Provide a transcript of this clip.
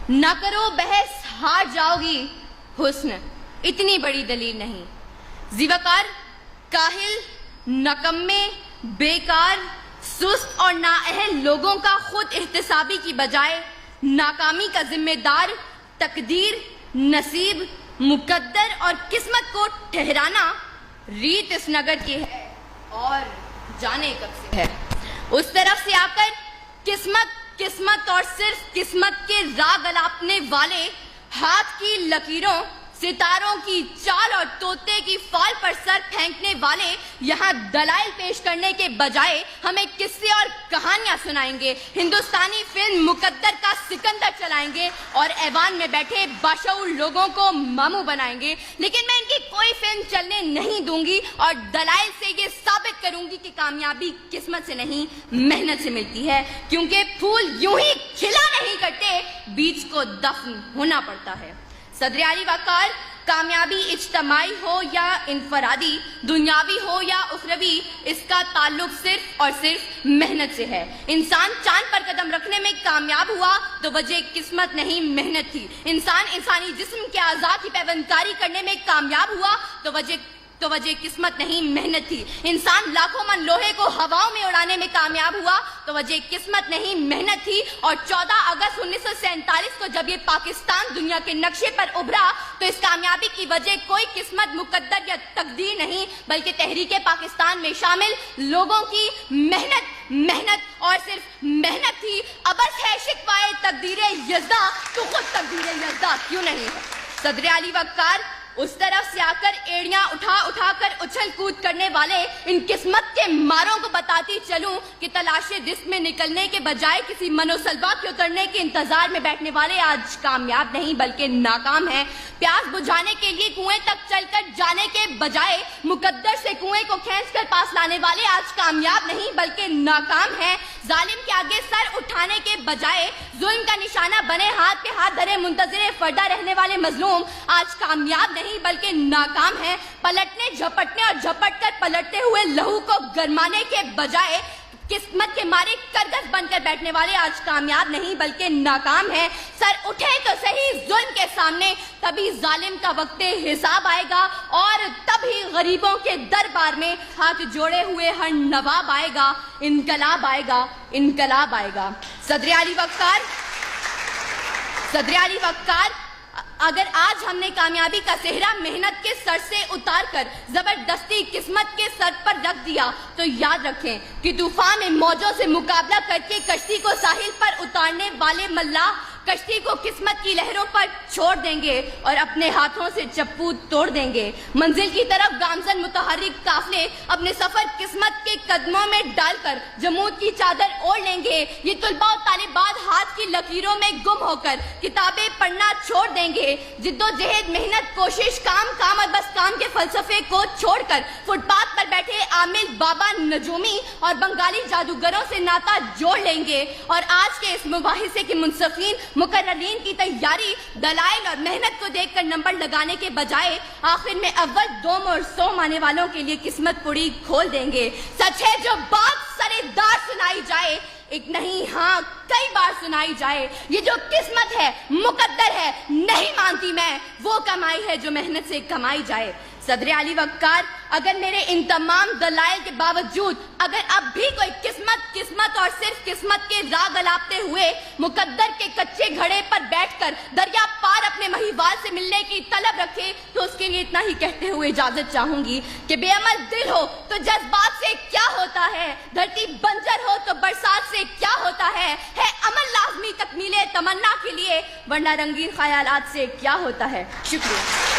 نہ کرو بحث ہار جاؤ گی، حسن اتنی بڑی دلیل نہیں۔ زیوکار، کاہل، نکمے، بیکار، سست اور نااہل لوگوں کا خود احتسابی کی بجائے ناکامی کا ذمہ دار تقدیر، نصیب، مقدر اور قسمت کو ٹھہرانا ریت اس نگر کی ہے اور جانے کب سے ہے۔ اس طرف سے آ کر قسمت اور صرف قسمت کے راگ الاپنے والے، ہاتھ کی لکیروں، ستاروں کی چال اور طوطے کی فال پر سر پھینکنے والے یہاں دلائل پیش کرنے کے بجائے ہمیں قصے اور کہانیاں سنائیں گے، ہندوستانی فلم مقدر کا سکندر چلائیں گے اور ایوان میں بیٹھے باشعور لوگوں کو ماموں بنائیں گے۔ لیکن میں ان کی کوئی فلم چلنے نہیں دوں گی اور دلائل سے یہ ثابت کروں گی کہ کامیابی قسمت سے نہیں محنت سے ملتی ہے، کیونکہ پھول یوں ہی کھلا نہیں کرتے، بیج کو دفن ہونا پڑتا ہے۔ صدر اعلی وقار، کامیابی اجتماعی ہو یا انفرادی، دنیاوی ہو یا اخروی، اس کا تعلق صرف اور صرف محنت سے ہے۔ انسان چاند پر قدم رکھنے میں کامیاب ہوا تو وجہ قسمت نہیں محنت تھی۔ انسان انسانی جسم کے اعضاء کی پیوندکاری کرنے میں کامیاب ہوا تو وجہ قسمت نہیں محنت تھی۔ انسان لاکھوں من لوہے کو ہواؤں میں اڑانے میں کامیاب ہوا تو وجہ قسمت نہیں محنت تھی۔ اور 14 اگست 1947 کو جب یہ پاکستان دنیا کے نقشے پر ابھرا تو اس کامیابی کی وجہ کوئی قسمت، مقدر یا تقدیر نہیں بلکہ تحریک پاکستان میں شامل لوگوں کی محنت اور صرف محنت تھی۔ ابس ہے شکوائے تقدیر یزداں تو خود تقدیر یزداں کیوں نہیں ہے۔ صدر اعلی وقار، اس طرف سے آ کر ایڑیاں اٹھا کر اچھل کود کرنے والے ان قسمت کے ماروں کو بتاتی چلوں کہ تلاش رزق میں نکلنے کے بجائے کسی منوسلوا کے اترنے کے انتظار میں بیٹھنے والے آج کامیاب نہیں بلکہ ناکام ہیں۔ پیاس بجھانے کے لیے کنویں تک چل کر جانے کے بجائے مقدر سے کنویں کو کھینچ کر پاس لانے والے آج کامیاب نہیں بلکہ ناکام ہیں۔ ظالم کے آگے سر اٹھانے کے بجائے ظلم کا نشانہ بنے ہاتھ پہ ہاتھ دھرے منتظر فردہ رہنے والے مظلوم آج کامیاب نہیں بلکہ ناکام ہیں۔ پلٹنے، جھپٹنے اور جھپٹ کر پلٹتے ہوئے لہو کو گرمانے کے بجائے قسمت کے مارے کرگس بن کر بیٹھنے والے آج کامیاب نہیں بلکہ ناکام ہیں۔ سر اٹھے تو صحیح ظلم کے سامنے، تبھی ظالم کا وقت حساب آئے گا اور تبھی غریبوں کے دربار میں ہاتھ جوڑے ہوئے ہر نواب آئے گا، انقلاب آئے گا، انقلاب آئے گا۔ صدر اعلی وقار، اگر آج ہم نے کامیابی کا صحرا محنت کے سر سے اتار کر زبردستی قسمت کے سر پر رکھ دیا تو یاد رکھیں کہ طوفان میں موجوں سے مقابلہ کر کے کشتی کو ساحل پر اتارنے والے ملاح کشتی کو قسمت کی لہروں پر چھوڑ دیں گے اور اپنے ہاتھوں سے چپو توڑ دیں گے۔ منزل کی طرف گامزن متحرک قافلے اپنے سفر قسمت کے قدموں میں ڈال کر جمود کی چادر اوڑھ لیں گے۔ یہ طلباء و طالبات ہاتھ کی لکیروں میں گم ہو کر کتابیں پڑھنا چھوڑ دیں گے۔ جد و جہد، محنت، کوشش، کام اور بس کام کے فلسفے کو چھوڑ کر فٹ پاتھ پر بیٹھے عامل، بابا نجومی اور بنگالی جادوگروں سے ناتا جوڑ لیں گے۔ اور آج کے اس مباحثے کے منصفین، مقررین کی تیاری دلائل اور محنت کو دیکھ کر نمبر لگانے کے بجائے آخر میں اول، دوم اور سوم آنے والوں کے لیے قسمت پوری کھول دیں گے۔ سچ ہے جو بات سرے دار سنائی جائے، ایک نہیں ہاں کئی بار سنائی جائے، یہ جو قسمت ہے، مقدر ہے، نہیں مانتی میں وہ کمائی ہے جو محنت سے کمائی جائے۔ صدر اعلی وقار، اگر میرے ان تمام دلائل کے باوجود اگر اب بھی کوئی قسمت اور صرف قسمت کے راگ الاپتے ہوئے مقدر کے کچے گھڑے پر بیٹھ کر دریا پار اپنے مہیوال سے ملنے کی طلب رکھے تو اس کے لیے اتنا ہی کہتے ہوئے اجازت چاہوں گی کہ بے عمل دل ہو تو جذبات سے کیا ہوتا ہے، دھرتی بنجر ہو تو برسات سے کیا ہوتا ہے عمل لازمی تکمیل تمنا کے لیے، ورنہ رنگین خیالات سے کیا ہوتا ہے۔ شکریہ۔